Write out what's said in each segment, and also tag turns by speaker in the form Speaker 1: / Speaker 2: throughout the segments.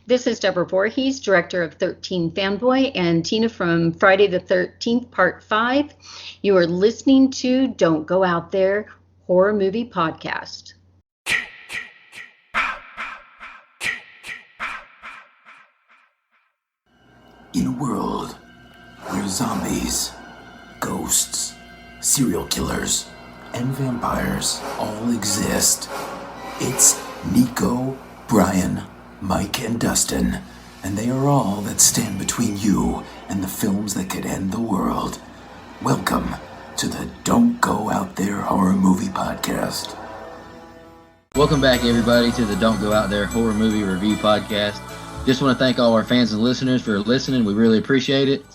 Speaker 1: This is Deborah Voorhees, director of 13 Fanboy, and Tina from Friday the 13th, Part 5. You are listening to Don't Go Out There Horror Movie Podcast.
Speaker 2: In a world where zombies, ghosts, serial killers, and vampires all exist, it's Nico, Brian, Mike, and Dustin, and they are all that stand between you and the films that could end the world. Welcome to the Don't Go Out There Horror Movie Podcast.
Speaker 3: Welcome back, everybody, to the Don't Go Out There Horror Movie Review Podcast. Just want to thank all our fans and listeners for listening. We really appreciate it.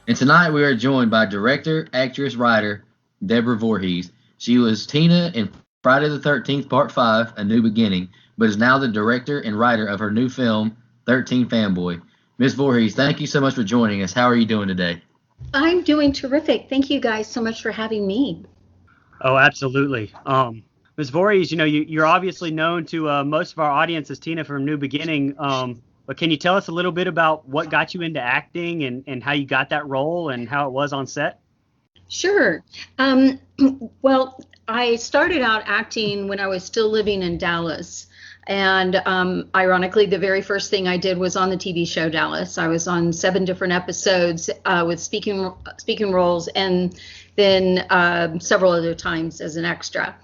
Speaker 3: And tonight we are joined by director, actress, writer, Deborah Voorhees. She was Tina in Friday the 13th, Part 5, A New Beginning, but is now the director and writer of her new film, 13 Fanboy. Ms. Voorhees, thank you so much for joining us. How are you doing today?
Speaker 1: I'm doing terrific. Thank you guys so much for having me.
Speaker 4: Oh, absolutely. Ms. Voorhees, you're obviously known to most of our audience as Tina from New Beginning. But can you tell us a little bit about what got you into acting and how you got that role and how it was on set?
Speaker 1: Sure. Well, I started out acting when I was still living in Dallas. And ironically, the very first thing I did was on the TV show Dallas. I was on 7 different episodes with speaking roles, and then several other times as an extra.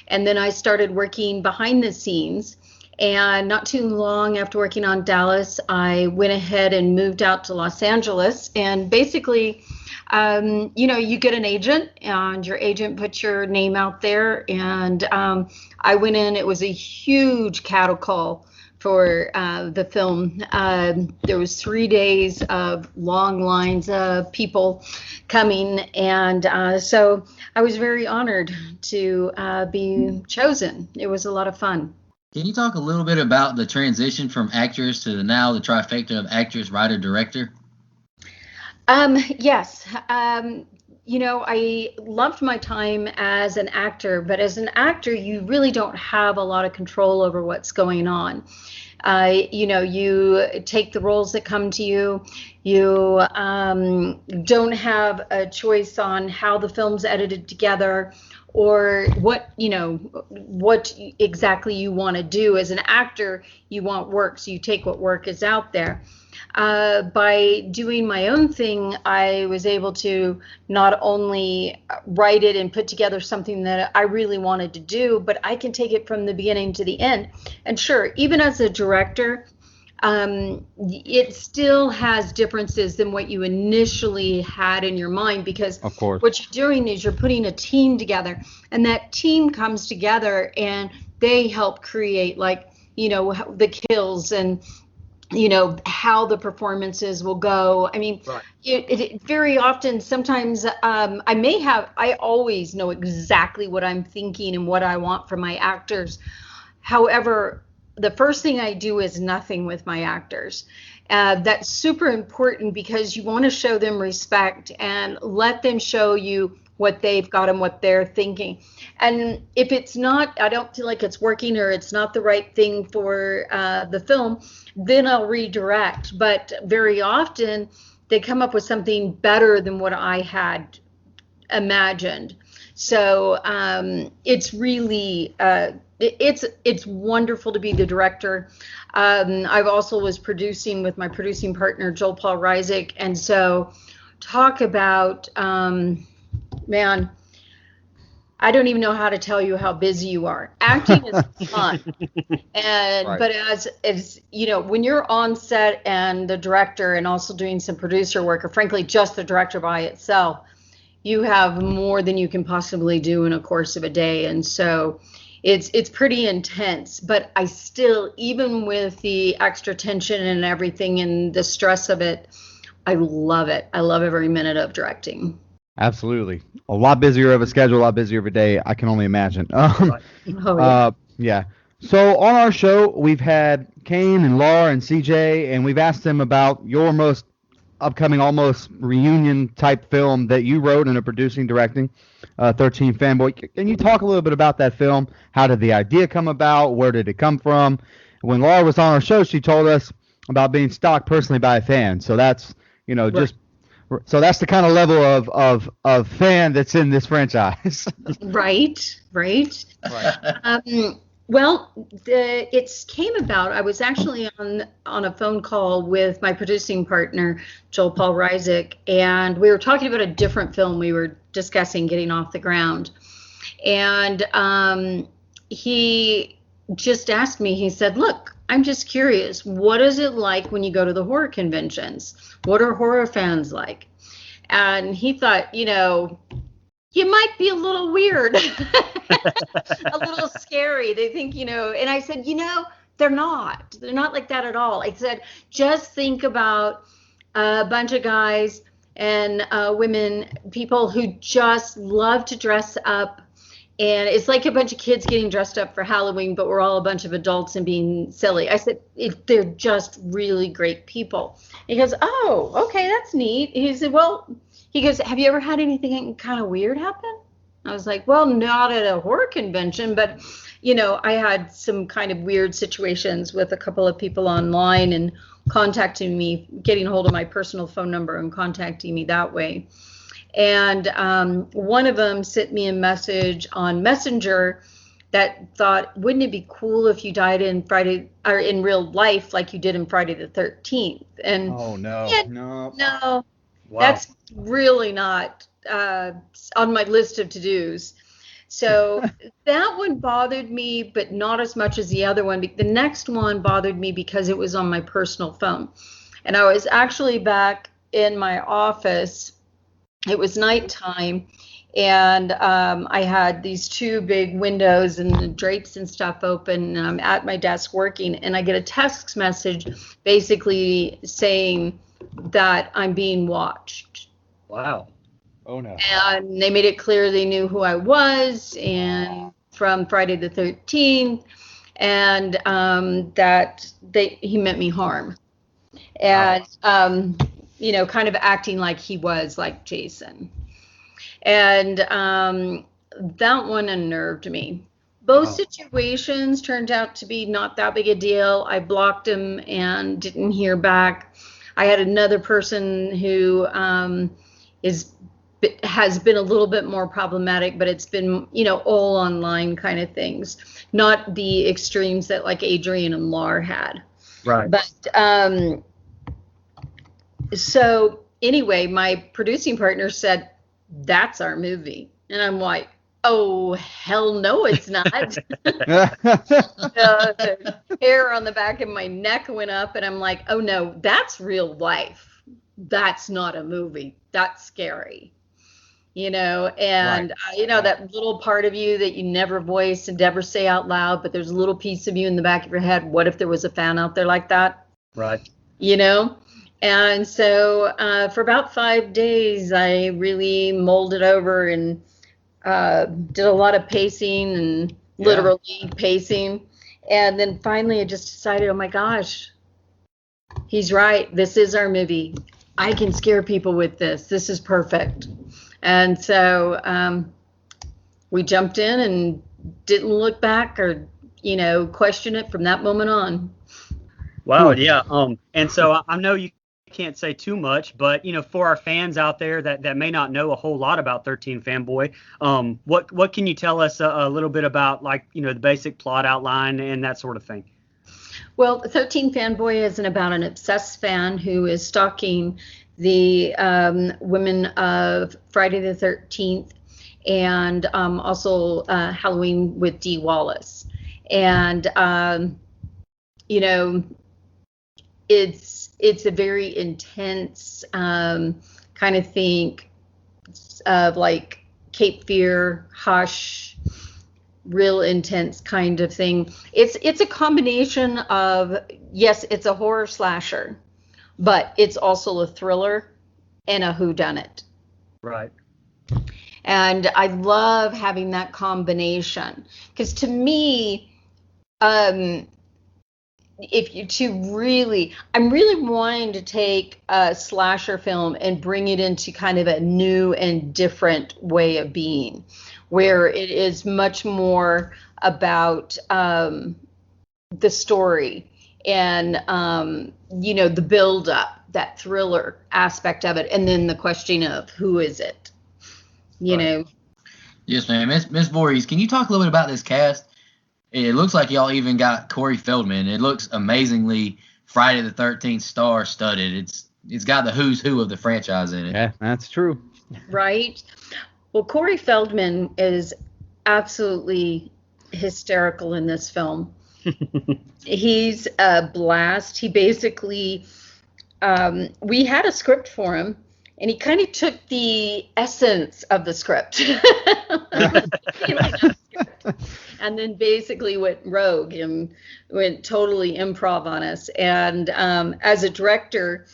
Speaker 1: And then I started working behind the scenes. And not too long after working on Dallas, I went ahead and moved out to Los Angeles. And basically, you get an agent, and your agent puts your name out there. And I went in. It was a huge cattle call for the film. There was 3 days of long lines of people coming. And so I was very honored to be chosen. It was a lot of fun.
Speaker 3: Can you talk a little bit about the transition from actress to now the trifecta of actress, writer, director?
Speaker 1: Yes. I loved my time as an actor, but as an actor, you really don't have a lot of control over what's going on. You take the roles that come to you. You don't have a choice on how the film's edited together, or what exactly you want to do. As an actor, you want work, so you take what work is out there. By doing my own thing, I was able to not only write it and put together something that I really wanted to do, but I can take it from the beginning to the end. And sure, even as a director, it still has differences than what you initially had in your mind, because
Speaker 5: of course,
Speaker 1: what you're doing is you're putting a team together, and that team comes together and they help create, the kills and how the performances will go. I mean, right. It very often, sometimes I always know exactly what I'm thinking and what I want from my actors. However, the first thing I do is nothing with my actors. That's super important, because you want to show them respect and let them show you what they've got and what they're thinking. And if it's not, I don't feel like it's working, or it's not the right thing for the film, then I'll redirect. But very often they come up with something better than what I had imagined. So it's really it's wonderful to be the director. I've also was producing with my producing partner, Joel Paul Reisig. And so talk about, man, I don't even know how to tell you how busy you are. Acting is fun. And right. But as when you're on set and the director and also doing some producer work, or frankly, just the director by itself, you have more than you can possibly do in a course of a day. And so it's pretty intense, but I still, even with the extra tension and everything and the stress of it, I love it. I love every minute of directing.
Speaker 5: Absolutely. A lot busier of a schedule, a lot busier of a day, I can only imagine. Yeah. So on our show, we've had Kane and Laura and CJ, and we've asked them about your most upcoming, almost reunion type film that you wrote and are producing, directing, 13 Fanboy. Can you talk a little bit about that film? How did the idea come about? Where did it come from? When Laura was on our show, she told us about being stalked personally by a fan. So that's,
Speaker 1: Right.
Speaker 5: just so that's the kind of level of fan that's in this franchise.
Speaker 1: Right.
Speaker 5: Right.
Speaker 1: Well, it came about. I was actually on a phone call with my producing partner, Joel Paul Reisig, and we were talking about a different film we were discussing getting off the ground. And he just asked me, he said, "Look, I'm just curious, what is it like when you go to the horror conventions? What are horror fans like?" And he thought, you might be a little weird, a little scary. They think, and I said, they're not. They're not like that at all. I said, just think about a bunch of guys and women, people who just love to dress up. And it's like a bunch of kids getting dressed up for Halloween, but we're all a bunch of adults and being silly. I said, they're just really great people. He goes, "Oh, okay, that's neat." He said, he goes, "Have you ever had anything kind of weird happen?" I was like, "Well, not at a horror convention, but, I had some kind of weird situations with a couple of people online and contacting me, getting a hold of my personal phone number and contacting me that way." And one of them sent me a message on Messenger that thought, "Wouldn't it be cool if you died in Friday or in real life like you did in Friday the 13th?" And
Speaker 5: Oh no,
Speaker 1: yeah,
Speaker 5: no.
Speaker 1: no,
Speaker 4: Wow.
Speaker 1: that's really not on my list of to-dos. So that one bothered me, but not as much as the other one. The next one bothered me because it was on my personal phone. And I was actually back in my office. It was nighttime, and I had these two big windows and the drapes and stuff open, and I'm at my desk working, and I get a text message basically saying that I'm being watched.
Speaker 4: Wow.
Speaker 5: Oh no.
Speaker 1: And they made it clear they knew who I was and from Friday the 13th, and that he meant me harm. And kind of acting like he was like Jason. And that one unnerved me. Both situations turned out to be not that big a deal. I blocked him and didn't hear back. I had another person who has been a little bit more problematic, but it's been, all online kind of things, not the extremes that like Adrian and Lar had.
Speaker 4: Right.
Speaker 1: But so anyway, my producing partner said, "That's our movie." And I'm like, "Oh, hell no, it's not." The hair on the back of my neck went up, and I'm like, "Oh no, that's real life. That's not a movie. That's scary." And that little part of you that you never voice and never say out loud, but there's a little piece of you in the back of your head. What if there was a fan out there like that?
Speaker 4: Right.
Speaker 1: And so for about 5 days, I really molded over and did a lot of pacing and literally pacing. And then finally I just decided, oh my gosh, he's right. This is our movie. I can scare people with this. This is perfect. And so we jumped in and didn't look back or, question it from that moment on.
Speaker 4: Wow. Yeah. And so I know you can't say too much, but for our fans out there that may not know a whole lot about 13 Fanboy, what can you tell us a little bit about, like, the basic plot outline and that sort of thing?
Speaker 1: Well, 13 Fanboy isn't about an obsessed fan who is stalking the women of Friday the 13th and also Halloween with Dee Wallace. And, it's a very intense kind of think of like Cape Fear, Hush, real intense kind of thing. It's a combination of, yes, it's a horror slasher, but it's also a thriller and a whodunit.
Speaker 4: Right.
Speaker 1: And I love having that combination because to me, I'm really wanting to take a slasher film and bring it into kind of a new and different way of being, where it is much more about the story and the build up, that thriller aspect of it, and then the question of who is it, you know.
Speaker 3: Yes, ma'am. Miss Voorhees, can you talk a little bit about this cast? It looks like y'all even got Corey Feldman. It looks amazingly Friday the 13th star studded. It's got the who's who of the franchise in it.
Speaker 5: Yeah, that's true.
Speaker 1: Right. Well, Corey Feldman is absolutely hysterical in this film. He's a blast. He basically, we had a script for him, and he kind of took the essence of the script. And then basically went rogue and went totally improv on us. And as a director,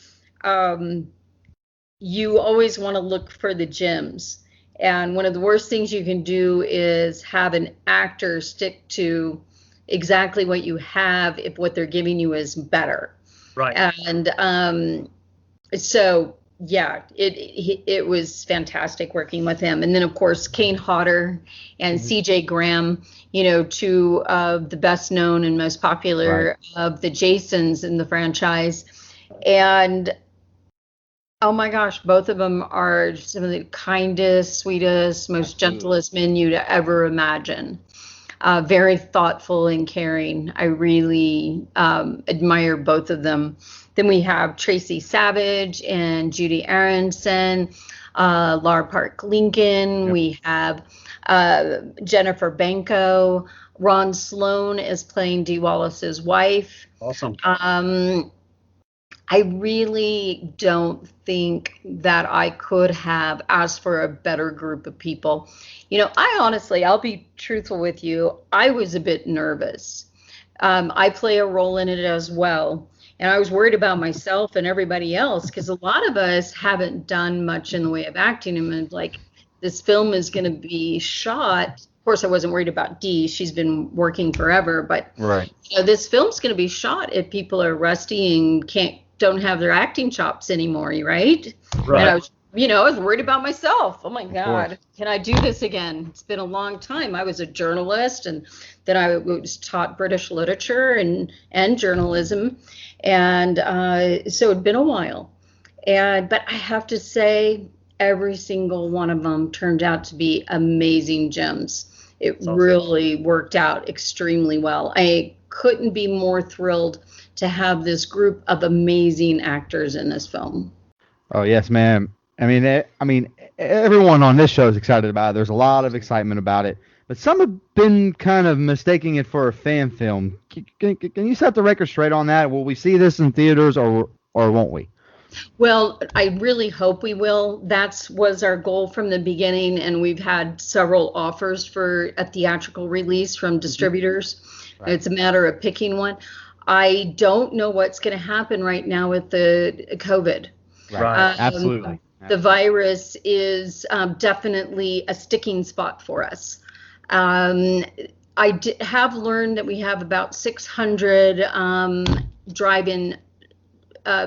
Speaker 1: you always want to look for the gems. And one of the worst things you can do is have an actor stick to exactly what you have if what they're giving you is better.
Speaker 4: Right.
Speaker 1: And so, yeah, it was fantastic working with him. And then, of course, Kane Hodder and CJ Graham, two of the best known and most popular of the Jasons in the franchise. And oh my gosh, both of them are some of the kindest, sweetest, most gentlest men you'd ever imagine. Very thoughtful and caring. I really admire both of them. Then we have Tracy Savage and Judy Aronson, Laura Park Lincoln. Yep. We have Jennifer Banco. Ron Sloan is playing Dee Wallace's wife.
Speaker 4: Awesome.
Speaker 1: I really don't think that I could have asked for a better group of people. I'll be truthful with you, I was a bit nervous. I play a role in it as well. And I was worried about myself and everybody else because a lot of us haven't done much in the way of acting. And like, this film is going to be shot. Of course, I wasn't worried about Dee. She's been working forever. But this film's going to be shot if people are rusty and don't have their acting chops anymore, right?
Speaker 4: Right.
Speaker 1: And I was worried about myself. Oh my God, can I do this again? It's been a long time. I was a journalist, and then I was taught British literature and journalism, and so it'd been a while. But I have to say, every single one of them turned out to be amazing gems. It really worked out extremely well. I couldn't be more thrilled to have this group of amazing actors in this film.
Speaker 5: Oh yes, ma'am. I mean, everyone on this show is excited about it. There's a lot of excitement about it, but some have been kind of mistaking it for a fan film. Can you set the record straight on that? Will we see this in theaters or won't we?
Speaker 1: Well, I really hope we will. That was our goal from the beginning, and we've had several offers for a theatrical release from distributors. Right. It's a matter of picking one. I don't know what's going to happen right now with the COVID.
Speaker 5: Right. Absolutely.
Speaker 1: The virus is definitely a sticking spot for us. I have learned that we have about 600 drive-in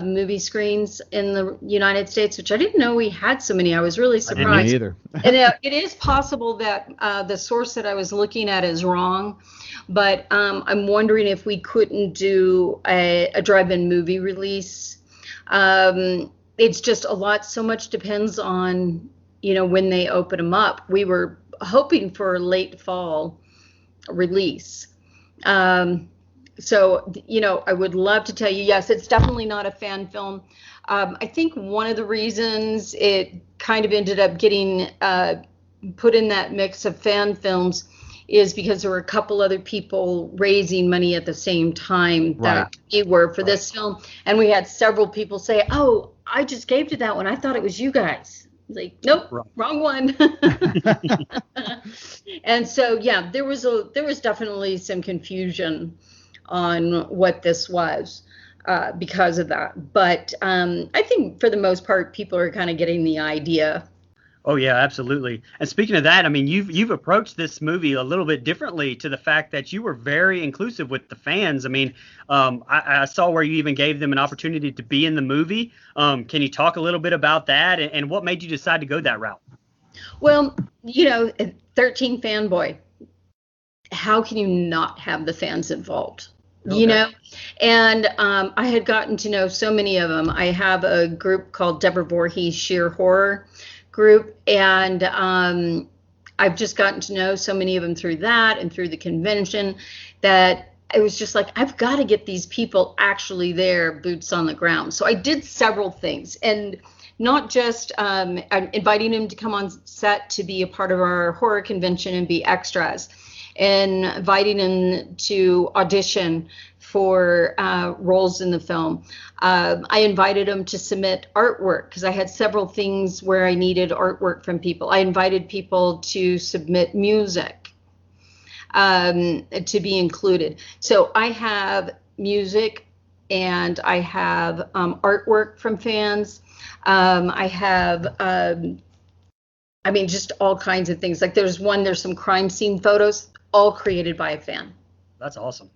Speaker 1: movie screens in the United States, which I didn't know we had so many. I was really surprised.
Speaker 5: I didn't either.
Speaker 1: And it is possible that the source that I was looking at is wrong, but I'm wondering if we couldn't do a drive-in movie release. It's just so much depends on, when they open them up. We were hoping for a late fall release. So, I would love to tell you, yes, it's definitely not a fan film. I think one of the reasons it kind of ended up getting put in that mix of fan films is because there were a couple other people raising money at the same time that we were for this film. And we had several people say, oh, I just gave to that one. I thought it was you guys. Like, nope, wrong one. And so, yeah, there was definitely some confusion on what this was because of that. But I think for the most part, people are kind of getting the idea.
Speaker 4: Oh yeah, absolutely. And speaking of that, I mean, you've approached this movie a little bit differently to the fact that you were very inclusive with the fans. I mean, I saw where you even gave them an opportunity to be in the movie. Can you talk a little bit about that and what made you decide to go that route?
Speaker 1: Well, 13 Fanboy. How can you not have the fans involved? you know, and I had gotten to know so many of them. I have a group called Deborah Voorhees Sheer Horror group, and I've just gotten to know so many of them through that and through the convention that it was just like, I've got to get these people actually there, boots on the ground. So I did several things, and not just inviting them to come on set to be a part of our horror convention and be extras, and inviting them to audition for roles in the film. I invited them to submit artwork because I had several things where I needed artwork from people. I invited people to submit music to be included. So I have music and I have artwork from fans. I have, just all kinds of things. Like there's some crime scene photos, all created by a fan.
Speaker 4: That's awesome.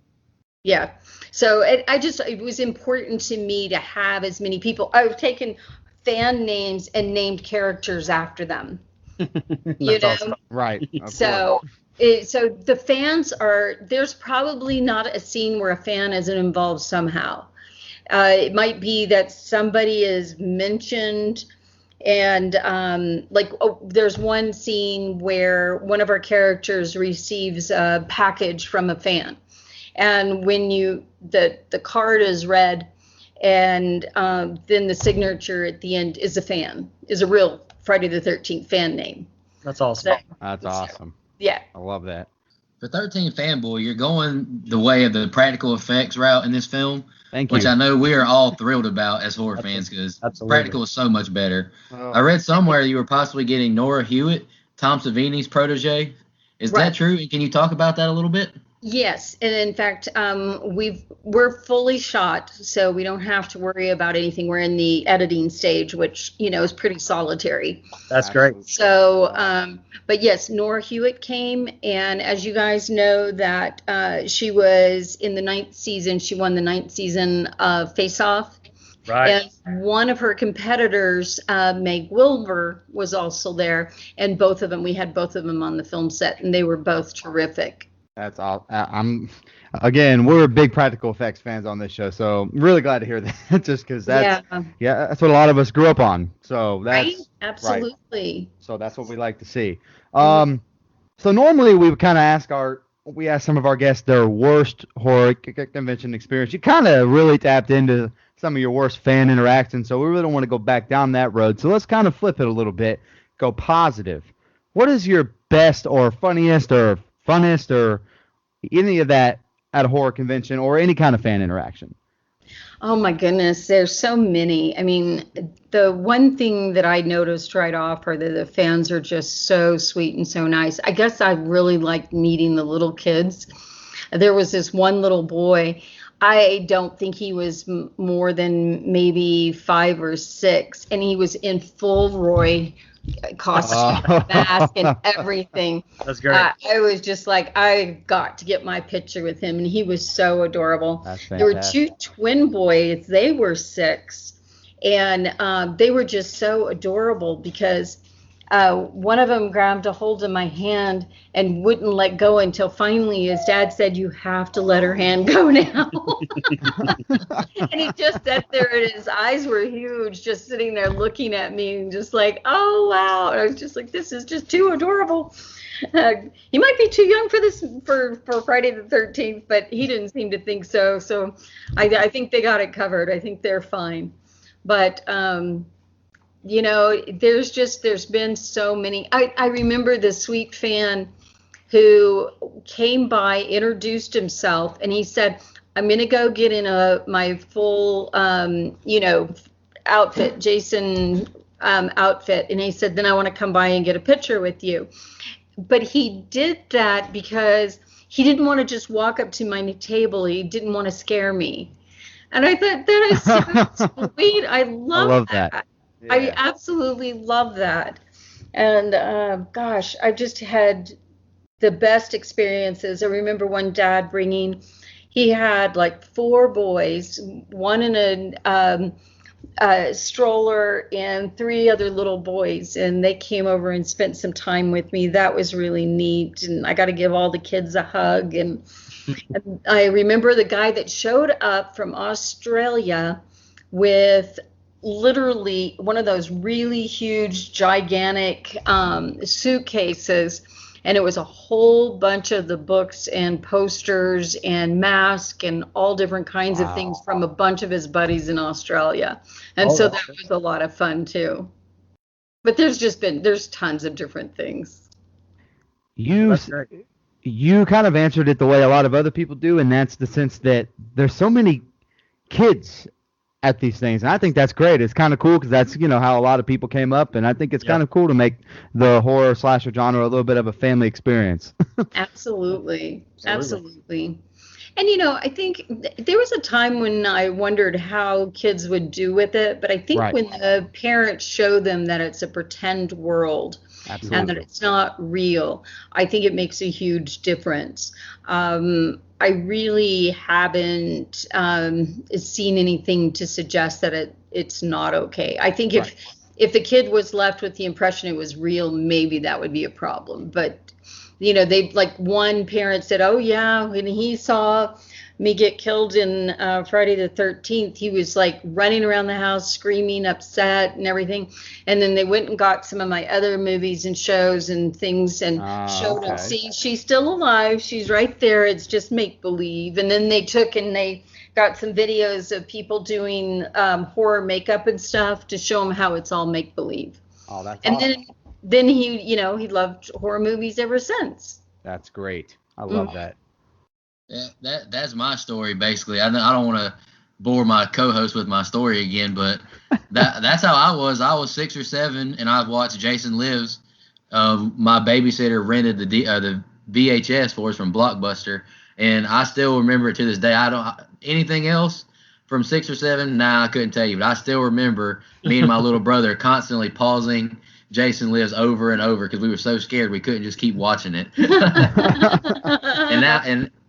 Speaker 1: Yeah. So it was important to me to have as many people. I've taken fan names and named characters after them. You know?
Speaker 5: Awesome. Right.
Speaker 1: So the fans there's probably not a scene where a fan isn't involved somehow. It might be that somebody is mentioned, and there's one scene where one of our characters receives a package from a fan, and when the card is read, and then the signature at the end is a real Friday the 13th fan name.
Speaker 4: That's awesome.
Speaker 5: That's awesome.
Speaker 1: Yeah,
Speaker 5: I love that.
Speaker 3: For 13 Fanboy, you're going the way of the practical effects route in this film.
Speaker 5: Thank you.
Speaker 3: Which I know we are all thrilled about as horror fans, because practical is so much better.
Speaker 5: Oh.
Speaker 3: I read somewhere you were possibly getting Nora Hewitt, Tom Savini's protege. Is that true? And can you talk about that a little bit?
Speaker 1: Yes, and in fact, we're fully shot, so we don't have to worry about anything. We're in the editing stage, which is pretty solitary.
Speaker 4: That's great.
Speaker 1: So, but yes, Nora Hewitt came, and as you guys know, that she was in the 9th season. She won the 9th season of Face Off.
Speaker 4: Right.
Speaker 1: And one of her competitors, Meg Wilbur, was also there, and we had both of them on the film set, and they were both terrific.
Speaker 5: That's all. We're big practical effects fans on this show, so I'm really glad to hear that. Just because that's what a lot of us grew up on. So that's
Speaker 1: right? Absolutely.
Speaker 5: Right. So that's what we like to see. So normally we would kind of ask some of our guests their worst horror convention experience. You kind of really tapped into some of your worst fan interactions, so we really don't want to go back down that road. So let's kind of flip it a little bit, go positive. What is your best or funniest or funnest or any of that at a horror convention or any kind of fan interaction?
Speaker 1: Oh my goodness, there's so many. I mean, the one thing that I noticed right off are that the fans are just so sweet and so nice. I guess I really liked meeting the little kids. There was this one little boy. I don't think he was more than maybe 5 or 6, and he was in full Roy costume, mask, and everything.
Speaker 4: That's great.
Speaker 1: I was just like, I got to get my picture with him, and he was so adorable.
Speaker 5: That's
Speaker 1: there were
Speaker 5: fantastic.
Speaker 1: 2 twin boys. They were 6, and they were just so adorable because one of them grabbed a hold of my hand and wouldn't let go until finally his dad said, "You have to let her hand go now." And he just sat there and his eyes were huge, just sitting there looking at me and just like, oh, wow. And I was just like, this is just too adorable. He might be too young for this, for Friday the 13th, but he didn't seem to think so. So I think they got it covered. I think they're fine. But, there's been so many. I remember the sweet fan who came by, introduced himself, and he said, "I'm going to go get in my full, outfit, Jason outfit." And he said, "Then I want to come by and get a picture with you." But he did that because he didn't want to just walk up to my table. He didn't want to scare me. And I thought, that is so sweet. I love that. Yeah. I absolutely love that. And I just had the best experiences. I remember one dad he had like 4 boys, one in a stroller and 3 other little boys, and they came over and spent some time with me. That was really neat, and I got to give all the kids a hug, and And I remember the guy that showed up from Australia with literally one of those really huge, gigantic suitcases. And it was a whole bunch of the books and posters and masks and all different kinds of things from a bunch of his buddies in Australia. And so that was a lot of fun too. But there's tons of different things.
Speaker 5: You kind of answered it the way a lot of other people do, and that's the sense that there's so many kids at these things, and I think that's great. It's kind of cool because that's how a lot of people came up, and I think it's kind of cool to make the horror slasher genre a little bit of a family experience.
Speaker 1: Absolutely. And I think there was a time when I wondered how kids would do with it, but I think when the parents show them that it's a pretend world and that it's not real, I think it makes a huge difference. I really haven't seen anything to suggest that it's not okay. I think if the kid was left with the impression it was real, maybe that would be a problem. But they, like, one parent said, oh yeah, when he saw me get killed in Friday the 13th, he was like running around the house screaming, upset and everything. And then they went and got some of my other movies and shows and things and showed him, see, she's still alive, she's right there, it's just make believe. And then they got some videos of people doing horror makeup and stuff to show him how it's all make believe.
Speaker 5: Oh, that's
Speaker 1: and
Speaker 5: awesome.
Speaker 1: Then he loved horror movies ever since.
Speaker 5: That's great. I love that.
Speaker 3: Yeah, that's my story basically. I don't want to bore my co-host with my story again, but that's how I was. I was 6 or 7, and I watched Jason Lives. My babysitter rented the VHS for us from Blockbuster, and I still remember it to this day. I don't anything else from 6 or 7. Nah, I couldn't tell you, but I still remember me and my little brother constantly pausing Jason Lives over and over because we were so scared we couldn't just keep watching it.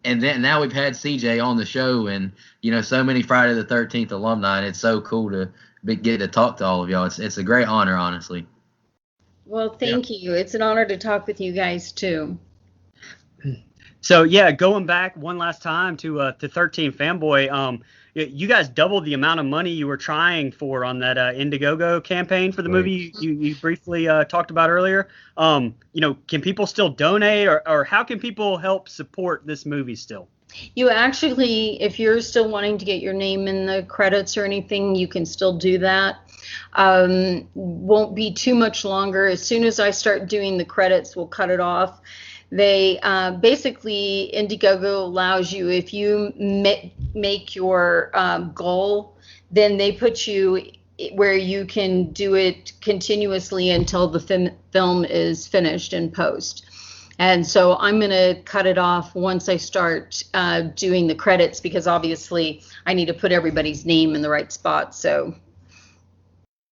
Speaker 3: And now we've had CJ on the show, and so many Friday the 13th alumni, and it's so cool to get to talk to all of y'all. It's a great honor, honestly.
Speaker 1: Well, thank you. It's an honor to talk with you guys too.
Speaker 4: So yeah, going back one last time to 13 Fanboy, you guys doubled the amount of money you were trying for on that Indiegogo campaign for the movie you briefly talked about earlier. Can people still donate, or how can people help support this movie still?
Speaker 1: You actually, if you're still wanting to get your name in the credits or anything, you can still do that. Won't be too much longer. As soon as I start doing the credits, we'll cut it off. They basically, Indiegogo allows you, if you make your goal, then they put you where you can do it continuously until the film is finished in post. And so I'm going to cut it off once I start doing the credits, because obviously I need to put everybody's name in the right spot. So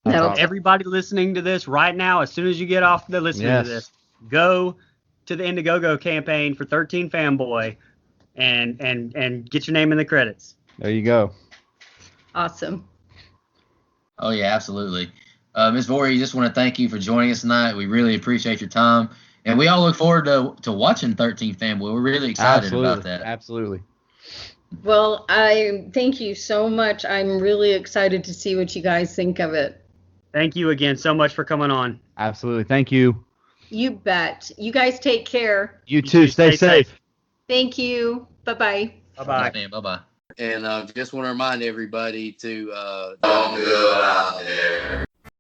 Speaker 4: everybody listening to this right now, as soon as you get off the listening to this, go to the Indiegogo campaign for 13 Fanboy and get your name in the credits.
Speaker 5: There you go.
Speaker 1: Awesome.
Speaker 3: Oh yeah, absolutely. Ms. Voorhees, just want to thank you for joining us tonight. We really appreciate your time, and we all look forward to watching 13 Fanboy. We're really excited about that.
Speaker 5: Absolutely.
Speaker 1: Well, I thank you so much. I'm really excited to see what you guys think of it.
Speaker 4: Thank you again so much for coming on.
Speaker 5: Absolutely. Thank you.
Speaker 1: You bet. You guys take care.
Speaker 5: You too. Stay safe.
Speaker 1: Thank you. Bye-bye.
Speaker 4: Bye-bye.
Speaker 3: Bye-bye.
Speaker 6: And just want to remind everybody to don't go